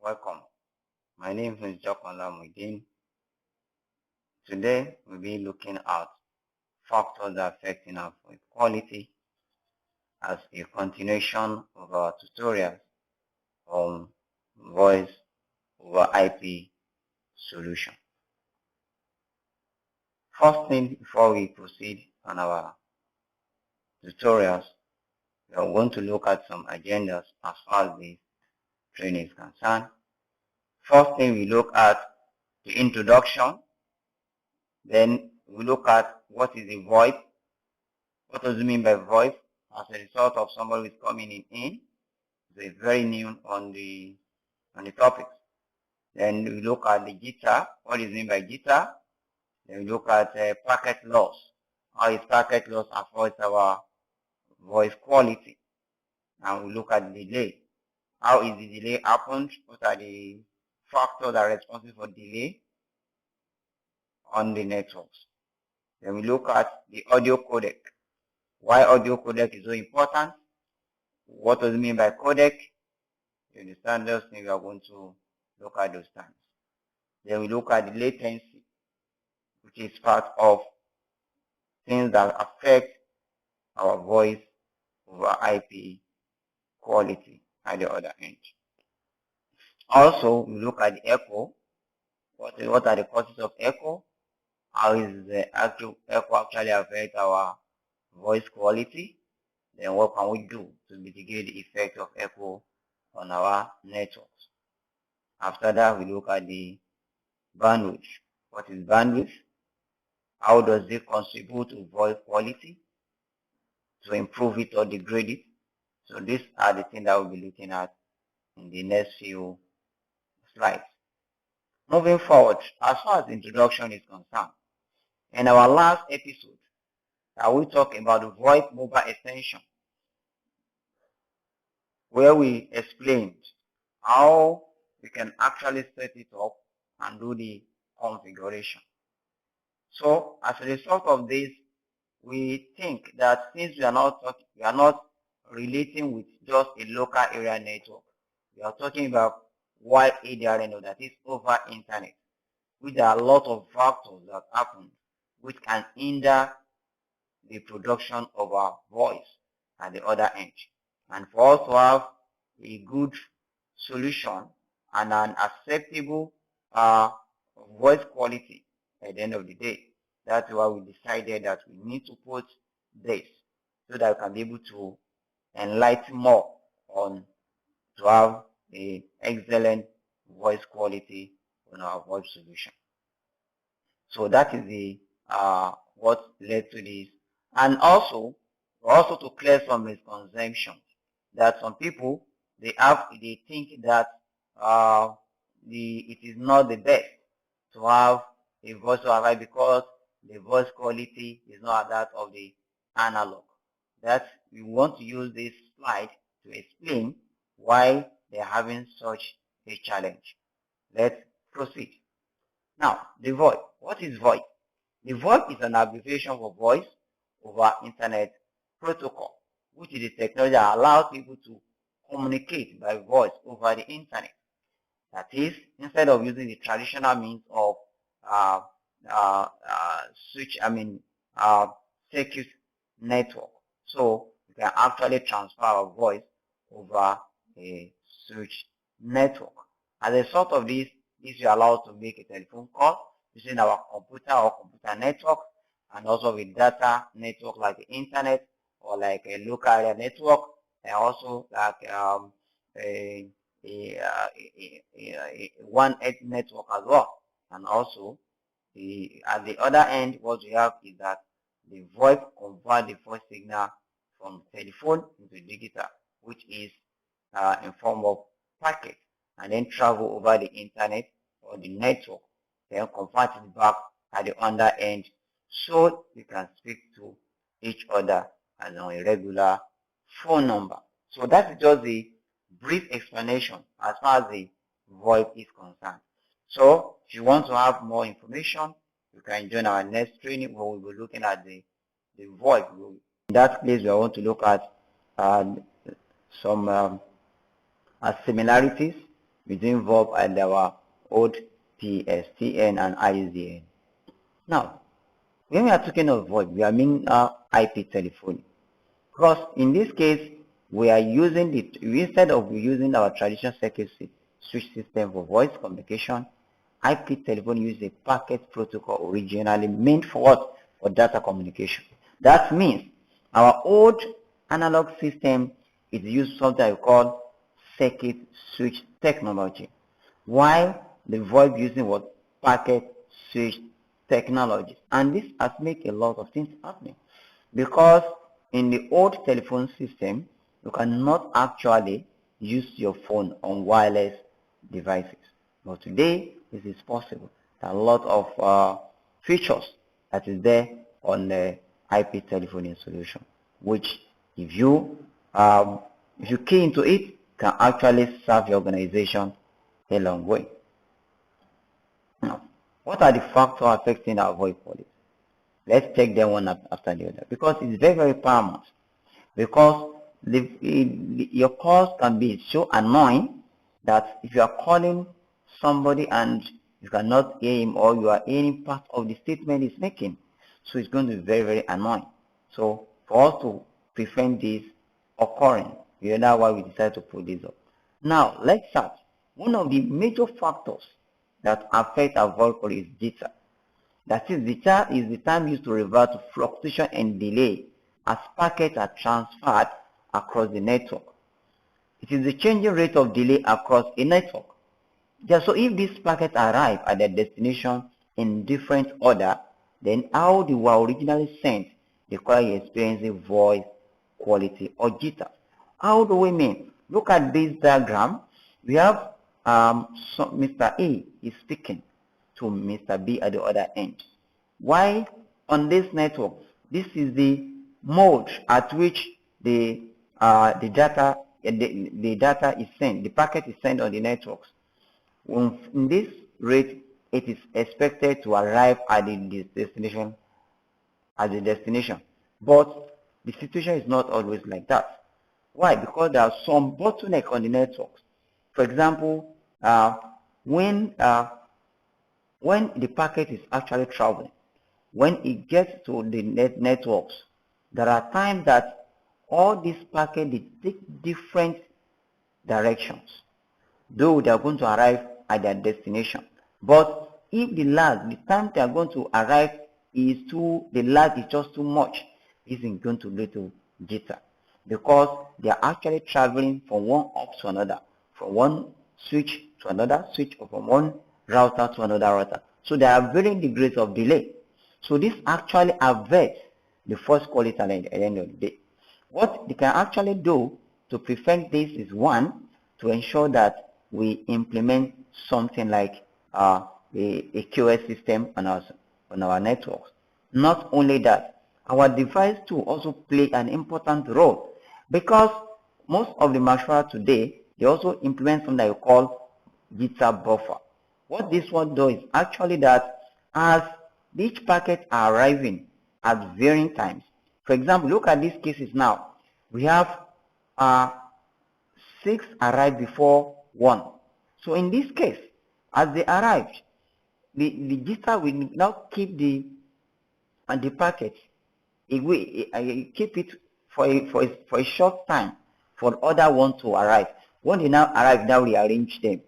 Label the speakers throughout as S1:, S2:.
S1: Welcome. My name is Jokola Muidin. Today we'll be looking at factors affecting our VoIP quality as a continuation of our tutorials on voice over IP solution. First thing before we proceed on our tutorials, we are going to look at some agendas as far as the training is concerned. First thing we look at the introduction, then we look at what is a VoIP, what does it mean by VoIP as a result of somebody who is coming in. It's very new on the topics. Then we look at the jitter, what is meant by jitter. Then we look at packet loss, how is packet loss affects our voice quality. And we look at the delay, how is the delay happened, what are the factors that are responsible for delay on the networks. Then we look at the audio codec, why audio codec is so important, what does it mean by codec. You understand those things, we are going to look at those times. Then we look at the latency, which is part of things that affect our voice over IP quality at the other end. Also, we look at the echo. What are the causes of echo? How is the echo actually affect our voice quality? Then what can we do to mitigate the effect of echo on our networks? After that, we look at the bandwidth. What is bandwidth? How does it contribute to voice quality, to improve it or degrade it? So these are the things that we'll be looking at in the next few slides. Moving forward, as far as introduction is concerned, in our last episode, I will talk about the VoIP mobile extension, where we explained how we can actually set it up and do the configuration. So as a result of this, we think that since we are not relating with just a local area network, we are talking about wide area network, that is over internet, which there are a lot of factors that happen which can hinder the production of our voice at the other end. And for us to have a good solution and an acceptable voice quality at the end of the day, that's why we decided that we need to put this so that we can be able to enlighten more on to have an excellent voice quality on our voice solution. So that is the what led to this. And also to clear some misconceptions that some people they think that it is not the best to have a voice over IP because the voice quality is not that of the analog. That we want to use this slide to explain why they are having such a challenge. Let's proceed. Now, the VoIP. What is VoIP? The VoIP is an abbreviation for voice over internet protocol, which is the technology that allows people to communicate by voice over the internet. That is, instead of using the traditional means of circuit network. So you can actually transfer our voice over a switch network. As a result of this, we are allowed to make a telephone call using our computer or computer network, and also with data network like the internet or like a local area network, and also like a one edge network as well. And also at the other end, what we have is that the VoIP convert the voice signal from telephone into digital, which is in form of packet, and then travel over the internet or the network, then convert it back at the other end, so we can speak to each other as on a regular phone number. So that's just the brief explanation as far as the VoIP is concerned. So if you want to have more information, you can join our next training where we'll be looking at the VoIP. In that place, we want to look at some similarities between VoIP and our old PSTN and ISDN. Now, when we are talking of VoIP, we are meaning IP telephony. Because in this case, we are using it instead of using our traditional circuit switch system for voice communication. IP telephony uses a packet protocol originally meant for what? For data communication. That means our old analog system is used something we call circuit switch technology, while the VoIP using what? Packet switch technology. And this has made a lot of things happening, because in the old telephone system, you cannot actually use your phone on wireless devices. But today, this is possible. There are a lot of features that is there on the IP telephony solution, which if you key into it, can actually serve your organization a long way. Now, what are the factors affecting our VoIP policy? Let's take them one after the other, because it's very, very paramount. Because your calls can be so annoying that if you are calling somebody and you cannot hear him, or you are hearing part of the statement he's making, so it's going to be very, very annoying. So for us to prevent this occurring, that's why we decided to put this up. Now let's start. One of the major factors that affect our VoIP call is jitter. That is, jitter is the time used to revert to fluctuation and delay as packets are transferred across the network. It is the changing rate of delay across a network. So if these packets arrive at their destination in different order, then how they were originally sent, they call it experiencing voice quality or jitter. How do we mean? Look at this diagram. We have Mr. A is speaking to Mr. B at the other end. Why on this network? This is the mode at which the data is sent, the packet is sent on the networks. In this rate, it is expected to arrive at the destination. But the situation is not always like that. Why? Because there are some bottleneck on the networks. For example, when the packet is actually traveling, when it gets to the networks, there are times that all these packets take different directions, though they are going to arrive at their destination. But if the time they are going to arrive the lag is just too much, this is going to lead to jitter, because they are actually traveling from one hub to another, from one switch to another switch, or from one router to another router. So there are varying degrees of delay. So this actually affects the first quality at the end of the day. What they can actually do to prevent this is, one, to ensure that we implement something like a QoS system on our networks. Not only that, our device too also play an important role, because most of the manufacturers today, they also implement something that we call jitter buffer. What this one does is actually that as each packet are arriving at varying times. For example, look at these cases now. We have 6 arrive before 1. So in this case, as they arrived, the jitter will now keep the packet. It will keep it for a short time for the other one to arrive. When they now arrive, now rearrange them.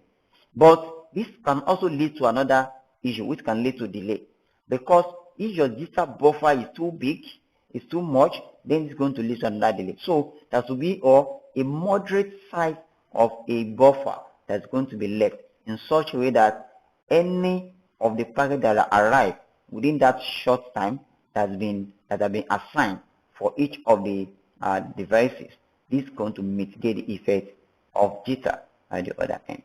S1: But this can also lead to another issue, which can lead to delay. Because if your jitter buffer is too big, it's too much, then it's going to lead to another delay. So there should be a moderate size of a buffer that's going to be left in such a way that any of the packets that arrive within that short time that have been assigned for each of the devices, this is going to mitigate the effect of jitter at the other end.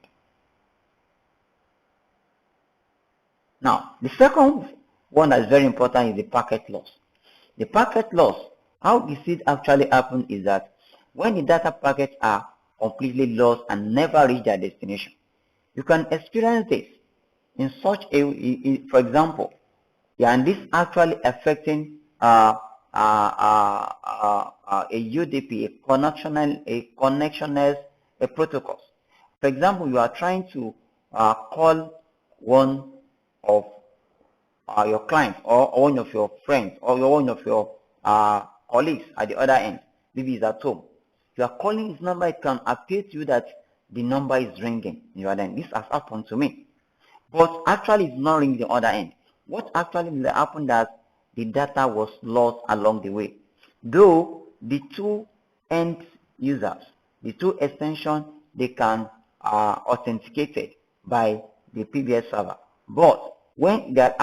S1: Now, the second one that is very important is the packet loss. The packet loss, how this actually happen is that when the data packets are completely lost and never reach their destination, you can experience this in such a, for example, and this actually affecting a UDP, a connectionless protocols. For example, you are trying to call one of your clients or one of your friends or one of your colleagues at the other end. Maybe he's at home. You are calling his number, it can appear to you that the number is ringing. You are then, this has happened to me. But actually it's not ringing the other end. What actually happened that the data was lost along the way. Though the two end users, the two extensions, they can authenticated by the previous server. But when there's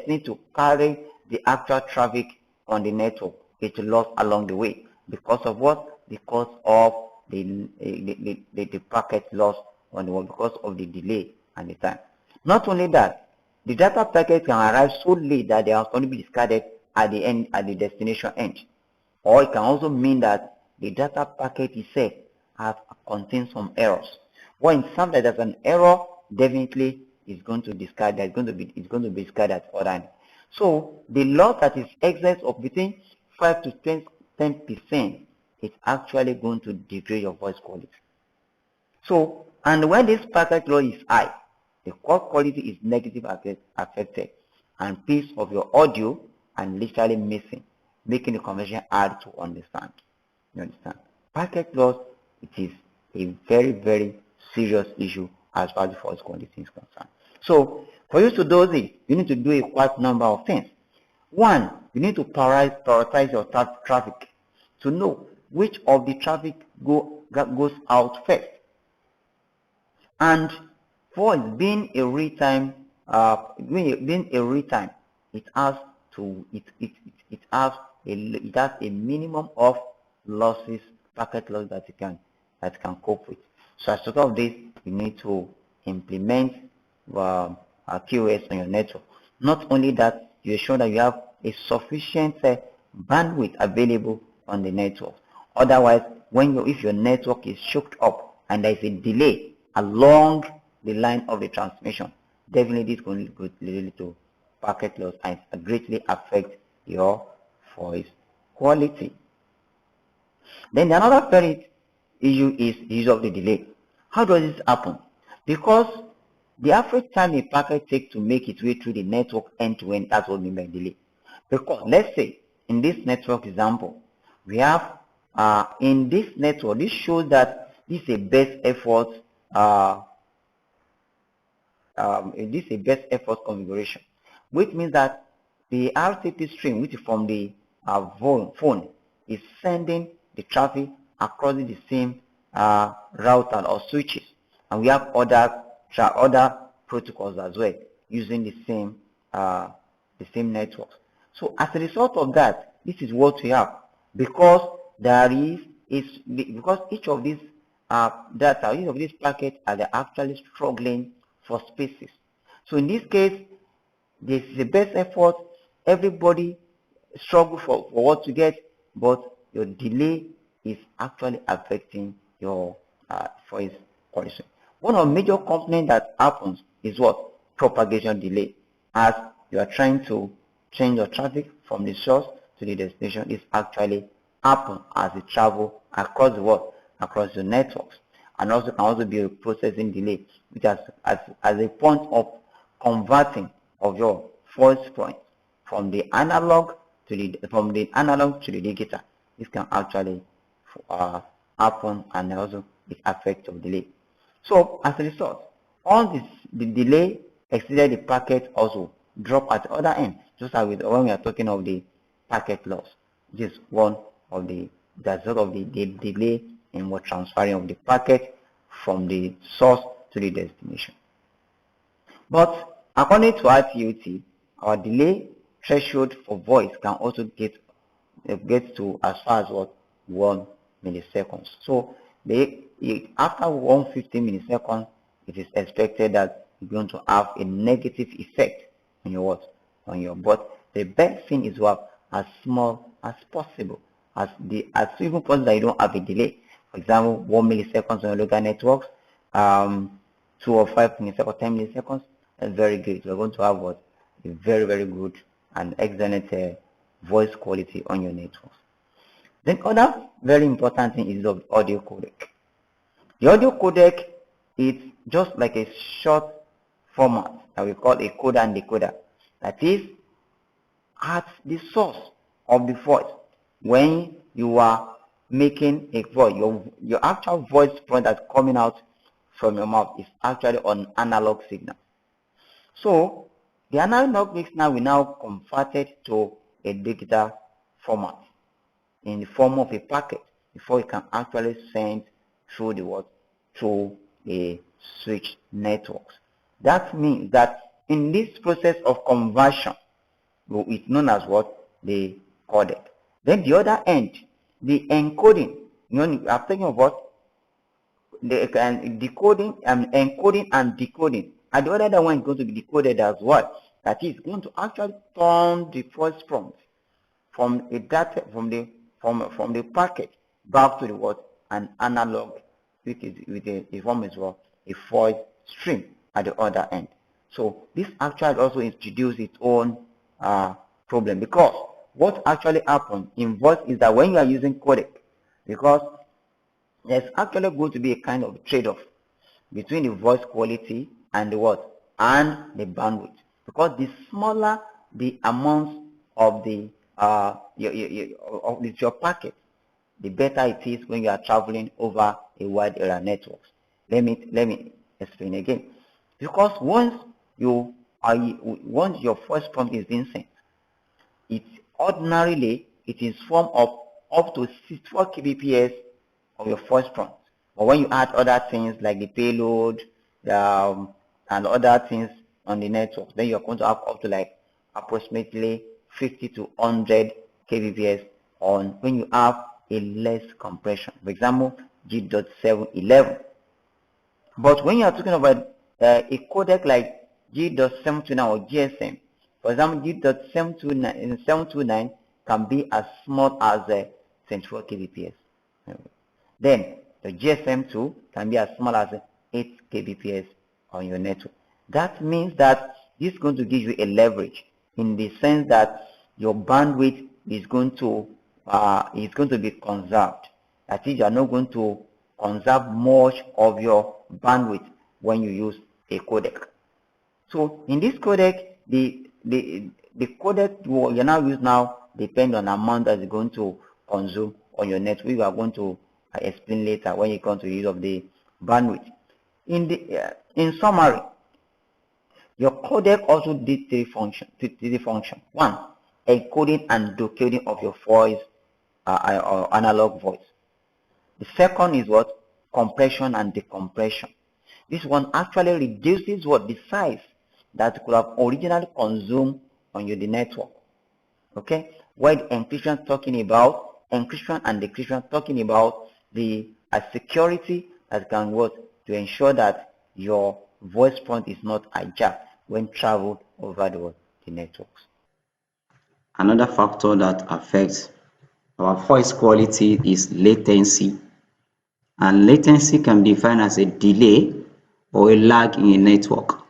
S1: need to carry the actual traffic on the network, it's lost along the way. Because of what? Because of the packet loss on the wall, because of the delay and the time. Not only that, the data packet can arrive so late that they are going to be discarded at the end, at the destination end. Or it can also mean that the data packet itself contains some errors. Well, in some that there's an error, definitely is going to discard that. It's going to be discarded at other end. So the loss that is excess of between 5 to 10%, it's actually going to degrade your voice quality. So, and when this packet loss is high, the call quality is negatively affected, and piece of your audio are literally missing, making the conversation hard to understand. You understand? Packet loss, it is a very, very serious issue as far as voice quality is concerned. So, for you to do this, you need to do a quite number of things. One, you need to prioritize your traffic to know which of the traffic goes out first. And for being a real-time, it has a minimum of losses, packet loss that it can cope with. So as a result of this, you need to implement QoS on your network. Not only that, you ensure that you have a sufficient bandwidth available on the network. Otherwise, if your network is choked up and there is a delay along the line of the transmission, definitely this is going to lead to packet loss and greatly affect your voice quality. Then another very issue is the use of the delay. How does this happen? Because the average time a packet takes to make its way through the network end-to-end, that's what we mean by delay. Because let's say in this network example, we have in this network, this shows that this is a best effort configuration, which means that the RTP stream, which is from the phone, is sending the traffic across the same router or switches, and we have other protocols as well using the same networks. So as a result of that, this is what we have, because because each of these data, each of these packets are actually struggling for spaces. So in this case, this is the best effort. Everybody struggle for what to get, but your delay is actually affecting your voice quality. One of the major components that happens is what? Propagation delay. As you are trying to change your traffic from the source to the destination, is actually happen as it travel across the world, across the networks, and also can also be a processing delay, which as a point of converting of your voice point from the analog to the digital. This can actually happen, and also it affects your delay. So as a result, all the delay exceeded the packet also drop at the other end, just as when we are talking of the packet loss. This is one of the result of the delay in what transferring of the packet from the source to the destination. But according to RTOT, our delay threshold for voice can also get to as far as 1 milliseconds. So after 150 milliseconds, it is expected that you're going to have a negative effect on your but the best thing is as small as possible, as even possible that you don't have a delay. For example, 1 milliseconds on your local networks, 2 or 5 milliseconds, 10 milliseconds, that's very good. You're going to have a very, very good and excellent voice quality on your networks. Then other very important thing is the audio codec. The audio codec it's just like a short format that we call a coder and decoder. That is at the source of the voice. When you are making a voice, your actual voice prompt that's coming out from your mouth is actually on analog signal. So the analog signal will now convert it to a digital format in the form of a packet before it can actually send through the what through a switch networks. That means that in this process of conversion, it's known as what? The codec. Then the other end, the encoding. You know, I'm talking about the decoding and encoding and decoding. And the other one is going to be decoded as well. That is going to actually turn the voice prompt from a data from the packet back to the what? An analog, which is with a form as well, a voice stream at the other end. So this actually also introduces its own problem, because what actually happens in voice is that when you are using codec, because there's actually going to be a kind of trade-off between the voice quality and the what? And the bandwidth. Because the smaller the amount of the your packet, the better it is when you are traveling over a wide area network. Let me explain again. Because once your voice prompt is being sent, ordinarily it is form of up to 64 kbps of your voice prompt. But when you add other things like the payload and other things on the network, then you're going to have up to like approximately 50 to 100 kbps on when you have a less compression. For example, G.711. But when you are talking about a codec like G.729 or GSM, for example, G.729 can be as small as 24 kbps. Then the GSM2 can be as small as 8 kbps on your network. That means that this is going to give you a leverage in the sense that your bandwidth is going to be conserved. That is, you are not going to conserve much of your bandwidth when you use a codec. So in this codec, the codec you now use now depend on the amount that is going to consume on your network. We are going to explain later when you come to use of the bandwidth. In summary, your codec also did three functions. One, encoding and decoding of your voice or analog voice. The second is what? Compression and decompression. This one actually reduces what? The size that could have originally consumed on the network. Okay? While encryption talking about encryption and decryption talking about the security that can work to ensure that your voice prompt is not hijacked when traveled over the networks.
S2: Another factor that affects our voice quality is latency. And latency can be defined as a delay or a lag in a network.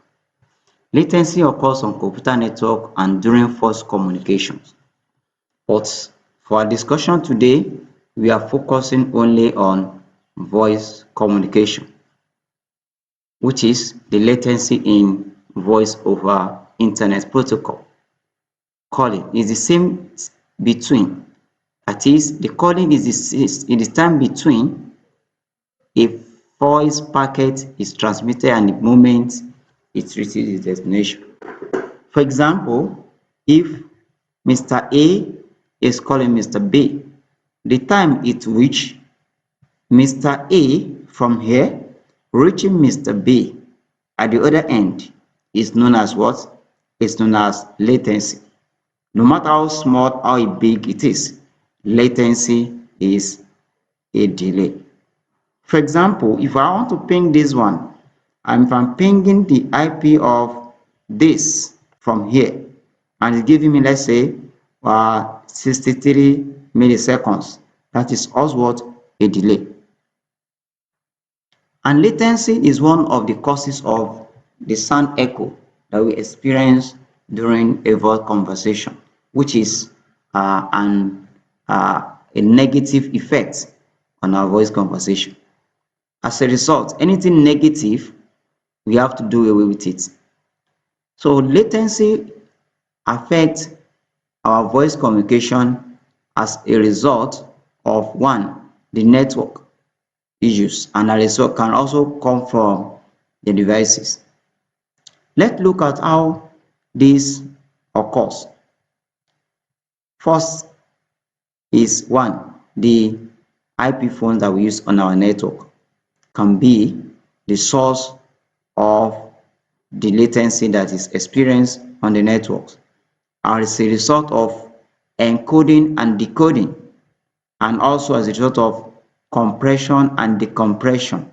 S2: Latency occurs on computer network and during voice communications. But for our discussion today, we are focusing only on voice communication, which is the latency in voice over internet protocol. Calling is the same between, that is, the calling is the time between a voice packet is transmitted and the moment it reaches its destination. For example, if Mr. A is calling Mr. B, the time it reaches Mr. A from here reaching Mr. B at the other end is known as what? It's known as latency. No matter how small, how big it is, latency is a delay. For example, if I want to ping this one, and if I'm pinging the IP of this from here, and it's giving me, let's say, 63 milliseconds, that is also what? A delay. And latency is one of the causes of the sound echo that we experience during a voice conversation, which is a negative effect on our voice conversation. As a result, anything negative, we have to do away with it. So latency affects our voice communication as a result of one, the network issues, and a result can also come from the devices. Let's look at how this occurs. First is one, the IP phones that we use on our network can be the source of the latency that is experienced on the networks as a result of encoding and decoding, and also as a result of compression and decompression.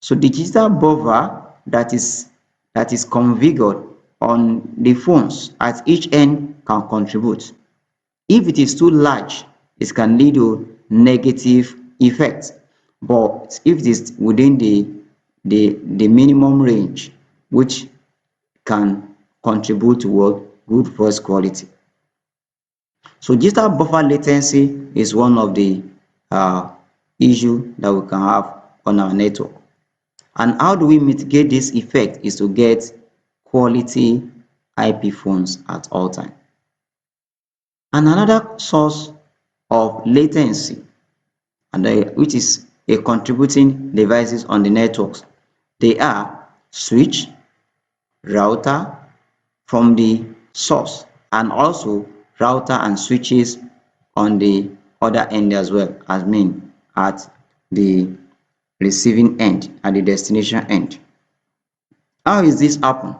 S2: So the digital buffer that is configured on the phones at each end can contribute. If it is too large, it can lead to negative effects. But if it is within the minimum range, which can contribute toward good voice quality. So digital buffer latency is one of the issue that we can have on our network. And how do we mitigate this effect is to get quality IP phones at all time. And another source of latency, and which is a contributing devices on the networks, they are switch, router from the source, and also router and switches on the other end as well, as mean at the receiving end, at the destination end. How is this happen?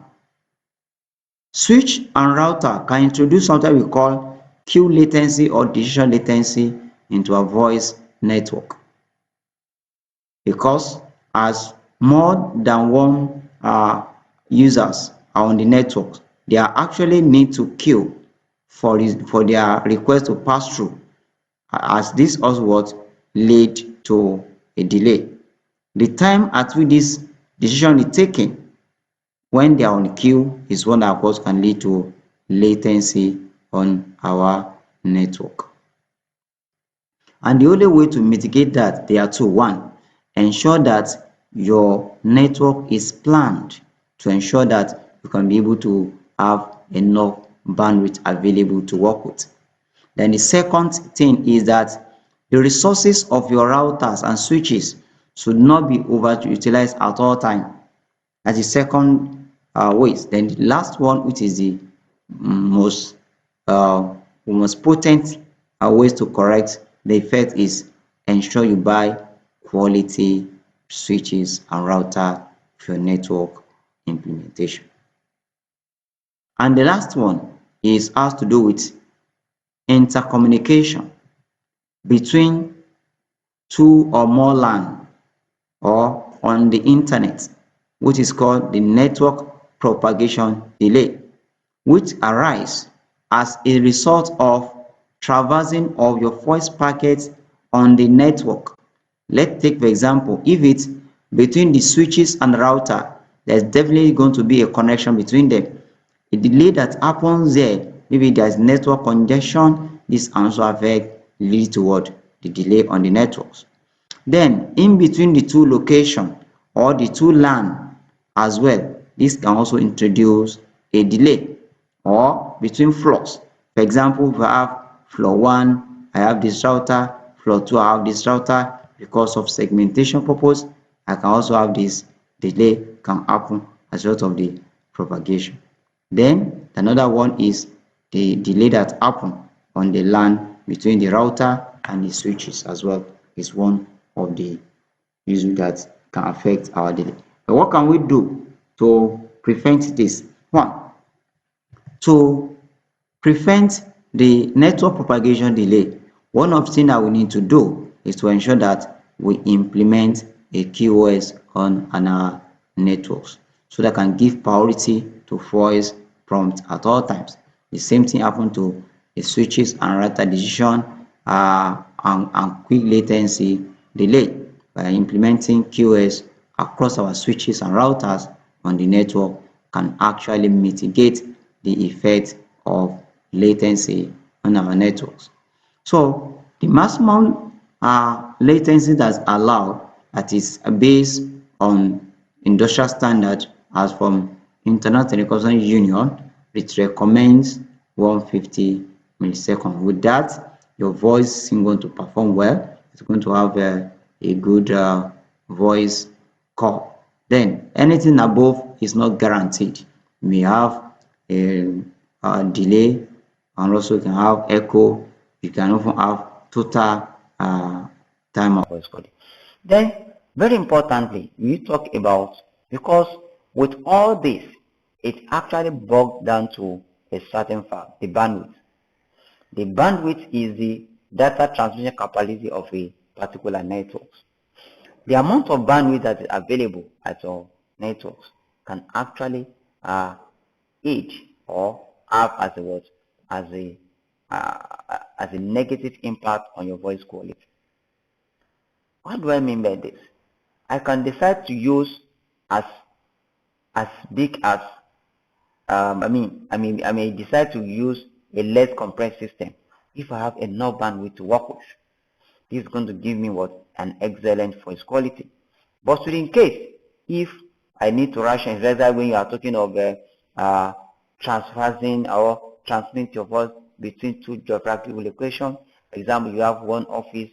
S2: Switch and router can introduce something we call queue latency or decision latency into a voice network, because as more than one users are on the network, they are actually need to queue for their request to pass through, as this also what lead to a delay. The time at which this decision is taken when they are on queue is one that of course can lead to latency on our network. And the only way to mitigate that, there are two. One, ensure that your network is planned to ensure that you can be able to have enough bandwidth available to work with. Then the second thing is that the resources of your routers and switches should not be overutilized at all time. That's the second ways. Then the last one, which is the most potent ways to correct the effect, is ensure you buy quality switches and router for your network implementation. And the last one has to do with intercommunication between two or more LAN or on the internet, which is called the network propagation delay, which arise as a result of traversing of your voice packets on the network. Let's take for example, if it's between the switches and the router, there's definitely going to be a connection between them. A delay that happens there, maybe there's network congestion, this also affect lead to what? The delay on the networks. Then in between the two location or the two LAN as well, this can also introduce a delay. Or between floors, for example, if I have floor 1, I have this router, floor 2, I have this router, because of segmentation purpose, I can also have this delay can happen as a result of the propagation. Then another one is the delay that happen on the LAN between the router and the switches as well, is one of the issues that can affect our delay. But what can we do to prevent this? One, to prevent the network propagation delay, one of the things that we need to do is to ensure that we implement a QoS on our networks, so that can give priority to voice prompt at all times. The same thing happen to the switches and router decision and quick latency delay. By implementing QoS across our switches and routers on the network can actually mitigate the effect of latency on our networks. So the maximum latency that's allowed that is based on industrial standard as from International Telecommunication Union. It recommends 150 milliseconds. With that, your voice is going to perform well. It's going to have a good voice call. Then anything above is not guaranteed. You may have a delay, and also you can have echo. You can even have total time of
S1: voice calling. Then, very importantly, we talk about, because with all this, it actually bogged down to a certain fact, the bandwidth. The bandwidth is the data transmission capacity of a particular network. The amount of bandwidth that is available at your networks can actually aid or have as a what, as a negative impact on your voice quality. What do I mean by this? I can decide to use as big as I may decide to use a less compressed system if I have enough bandwidth to work with. This is going to give me what, an excellent voice quality. But in case if I need to ration, rather when you are talking of transversing or transmit your voice between two geographical locations. For example, you have one office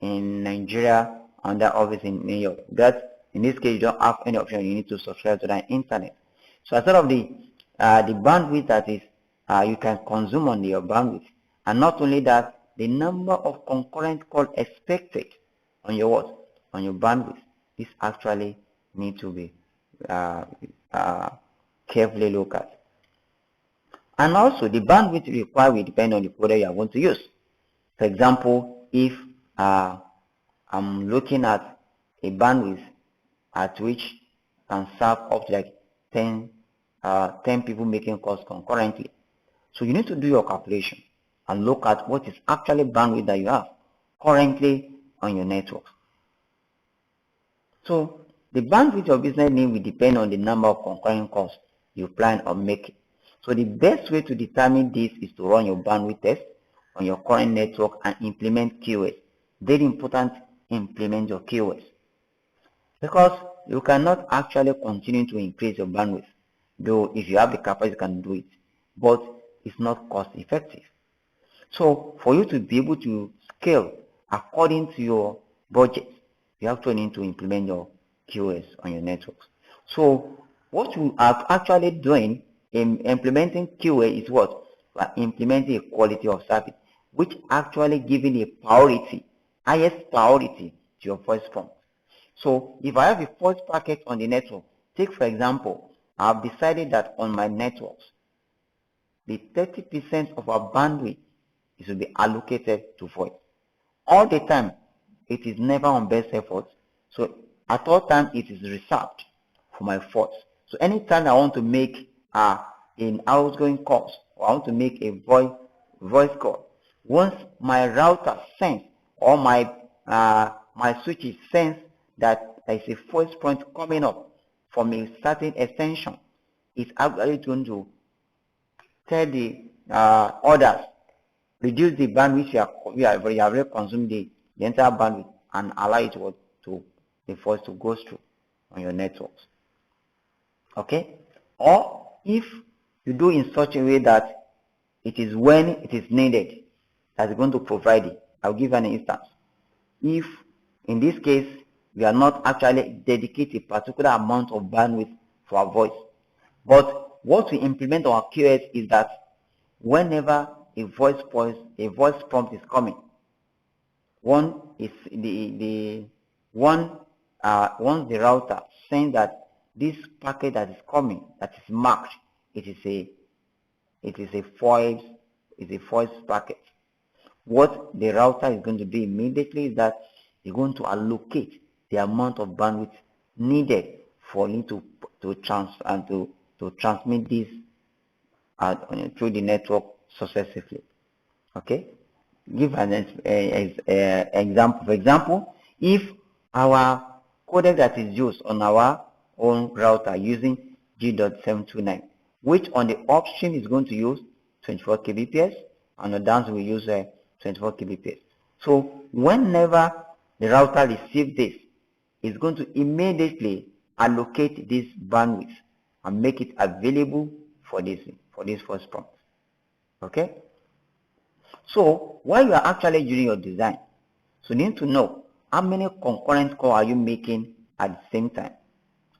S1: in Nigeria and that office in New York. That in this case you don't have any option. You need to subscribe to the internet. So instead of the bandwidth that is you can consume on your bandwidth, and not only that, the number of concurrent calls expected on your what, on your bandwidth, this actually need to be carefully looked at. And also the bandwidth required will depend on the codec you are going to use. For example, if I'm looking at a bandwidth at which can serve up to like 10 people making calls concurrently. So you need to do your calculation and look at what is actually bandwidth that you have currently on your network. So the bandwidth of business need will depend on the number of concurrent calls you plan on making. So the best way to determine this is to run your bandwidth test on your current network and implement QoS. Very important, implement your QoS. Because you cannot actually continue to increase your bandwidth. Though if you have the capacity, you can do it. But it's not cost effective. So for you to be able to scale according to your budget, you actually need to implement your QoS on your networks. So what you are actually doing in implementing QoS is what? We are implementing a quality of service, which actually giving a priority, highest priority to your voice prompt. So if I have a voice packet on the network, take for example, I have decided that on my networks, the 30% of our bandwidth is to be allocated to voice. All the time, it is never on best effort. So at all times, it is reserved for my voice. So anytime I want to make an outgoing call, or I want to make a voice call, once my router sense or my switches sense that there is a voice point coming up from a certain extension, it's actually going to tell the others, reduce the bandwidth you have already consumed the entire bandwidth and allow it to the voice to go through on your networks. Okay? Or if you do in such a way that it is when it is needed that is going to provide it. I'll give an instance. If in this case we are not actually dedicated a particular amount of bandwidth for our voice, but what we implement on our QoS is that whenever a voice prompt is coming, once the router saying that this packet that is coming, that is marked, it is a voice packet. What the router is going to do immediately is that you're going to allocate the amount of bandwidth needed for you to transmit this through the network successively. Okay, give an example. For example, if our codec that is used on our own router using G.729, which on the upstream is going to use 24 kbps, and the downstream we use 24 kbps. So whenever the router receives this, is going to immediately allocate this bandwidth and make it available for this first prompt. Okay? So while you are actually doing your design, so you need to know how many concurrent calls are you making at the same time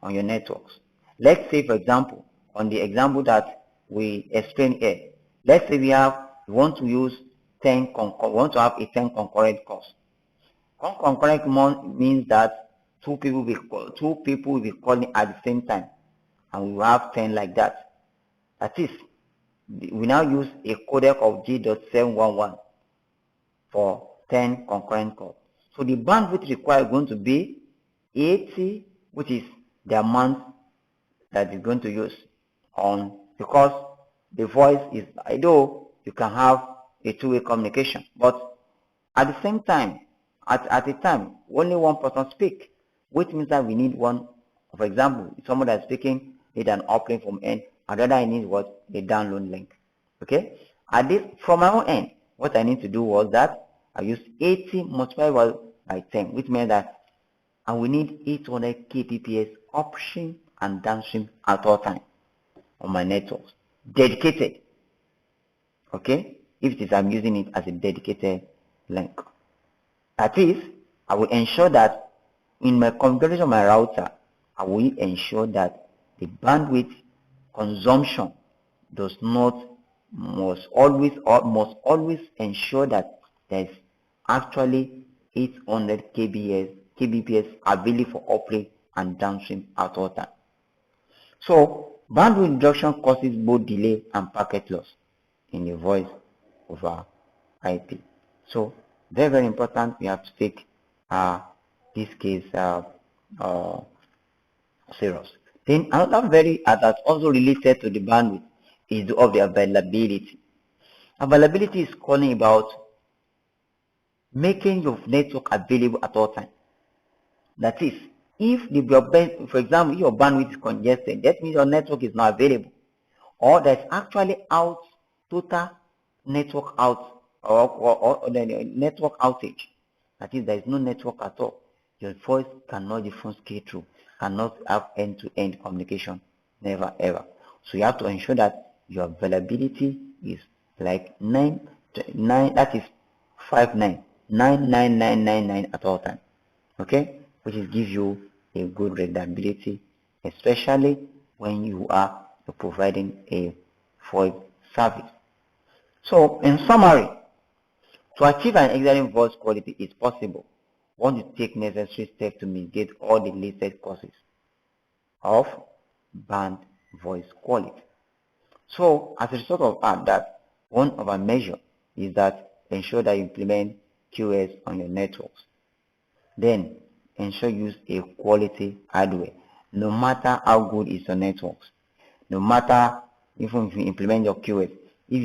S1: on your networks. Let's say, for example, on the example that we explained here, let's say we want to use 10 we want to have a 10 concurrent calls. Concurrent means that two people will be calling at the same time, and we will have 10 like that. That is, we now use a codec of G.711 for 10 concurrent calls. So the bandwidth required is going to be 80, which is the amount that is going to use on, because the voice is, although you can have a two-way communication, but at the same time, at a time, only one person speak, which means that we need one. For example, someone that's speaking need an uplink from end, another I need what? A download link. Okay? At this, from my own end, what I need to do was that I use 80 multiplied by 10, which means that I will need 800 kbps upstream and downstream at all time on my networks, dedicated. Okay? If it is, I'm using it as a dedicated link. That is, I will ensure that in my configuration of my router, I will ensure that the bandwidth consumption must always ensure that there is actually 800 kbps available for uplink and downstream at all time. So bandwidth reduction causes both delay and packet loss in the voice over IP. So very, very important. We have to take this case serious. Then another that's also related to the bandwidth is of the availability. Availability is calling about making your network available at all time. That is, if for example, your bandwidth is congested, that means your network is not available, or there's actually total network out or the network outage. That is, there is no network at all. Your voice cannot difference through, cannot have end-to-end communication, never ever. So you have to ensure that your availability is like 99, that is 5999999 at all time. Okay, which is give you a good reliability, especially when you are providing a VoIP service. So in summary, to achieve an excellent voice quality is possible once you take necessary steps to mitigate all the listed causes of bad voice quality. So as a result of that, one of our measures is that ensure that you implement QoS on your networks. Then ensure you use a quality hardware, no matter how good is your networks. No matter even if you implement your QoS, if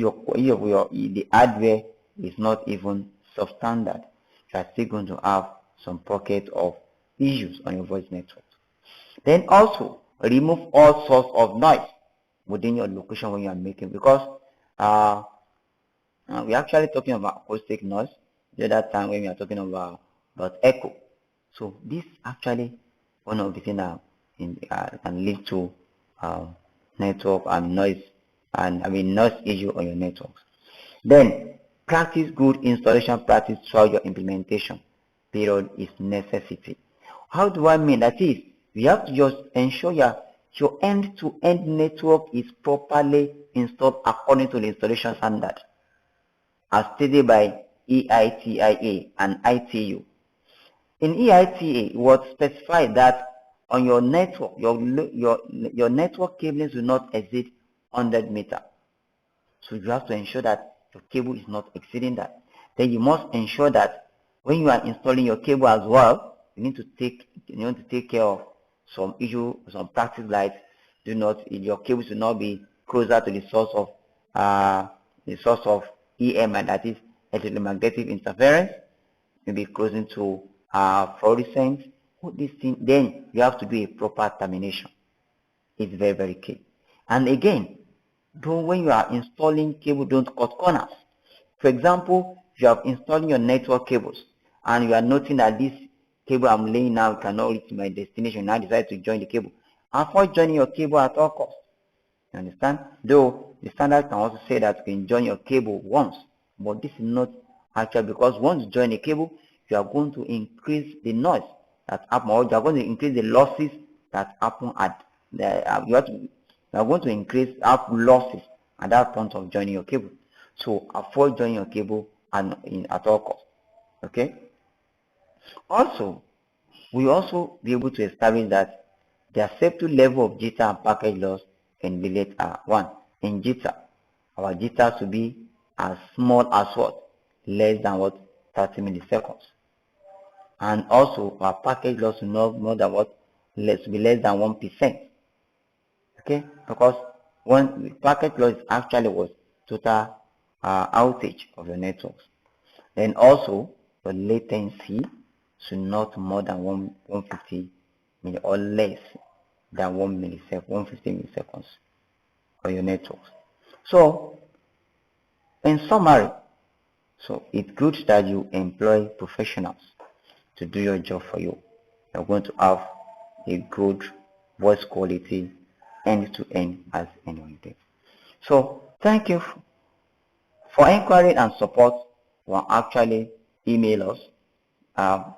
S1: the hardware is not even substandard, you are still going to have some pocket of issues on your voice network. Then also remove all sorts of noise within your location when you are making, because we're actually talking about acoustic noise the other time when we are talking about echo. So this actually one of the things that can lead to network and noise noise issue on your networks. Then practice good installation practice throughout your implementation period is necessity. How do I mean? That is, you have to just ensure your end-to-end network is properly installed according to the installation standard as stated by EITIA and ITU. In EITA, it was specified that on your network, your network cablings will not exceed 100 meters. So you have to ensure that your cable is not exceeding that. Then you must ensure that when you are installing your cable as well, you need to take care of some issue, some practice like your cables will not be closer to the source of EMI, that is electromagnetic interference, maybe closing to fluorescence. Put this thing, then you have to do a proper termination. It's very, very key. And again, when you are installing cable, don't cut corners. For example, if you are installing your network cables and you are noting that this cable I'm laying now cannot reach my destination. I decide to join the cable. Avoid joining your cable at all costs. You understand? Though the standard can also say that you can join your cable once, but this is not actual, because once you join a cable, you are going to increase the noise that happen, or you are going to increase the losses that happen at the you are going to increase losses at that point of joining your cable. So avoid joining your cable at all costs. Okay. Also, we also be able to establish that the acceptable level of jitter and package loss can be let one. In jitter, our jitter should be as small as what? Less than what? 30 milliseconds. And also our package loss should not more than what? Should be less than 1%. Okay, because when packet loss actually was total outage of your networks. Then also the latency should not more than 150 milli or less than 150 milliseconds for your networks. So in summary, so it's good that you employ professionals to do your job for you. You're going to have a good voice quality end to end as anyone did. So thank you for inquiry and support. You can actually email us. Our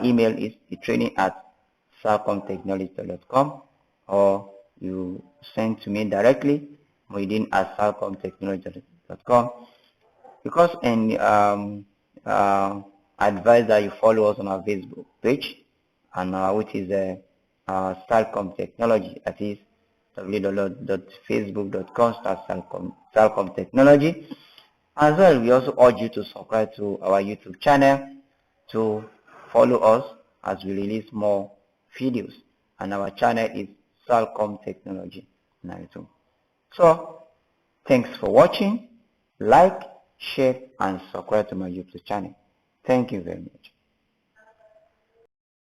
S1: email is training@salcomtechnology.com, or you send to me directly within@salcomtechnology.com. Because advise that you follow us on our Facebook page, and which is Salcom Technology. That is www.facebook.com/Salcom Technology. As well, we also urge you to subscribe to our YouTube channel, to follow us as we release more videos, and our channel is Salcom Technology on YouTube. So thanks for watching. Like, share and subscribe to my YouTube channel. Thank you very much.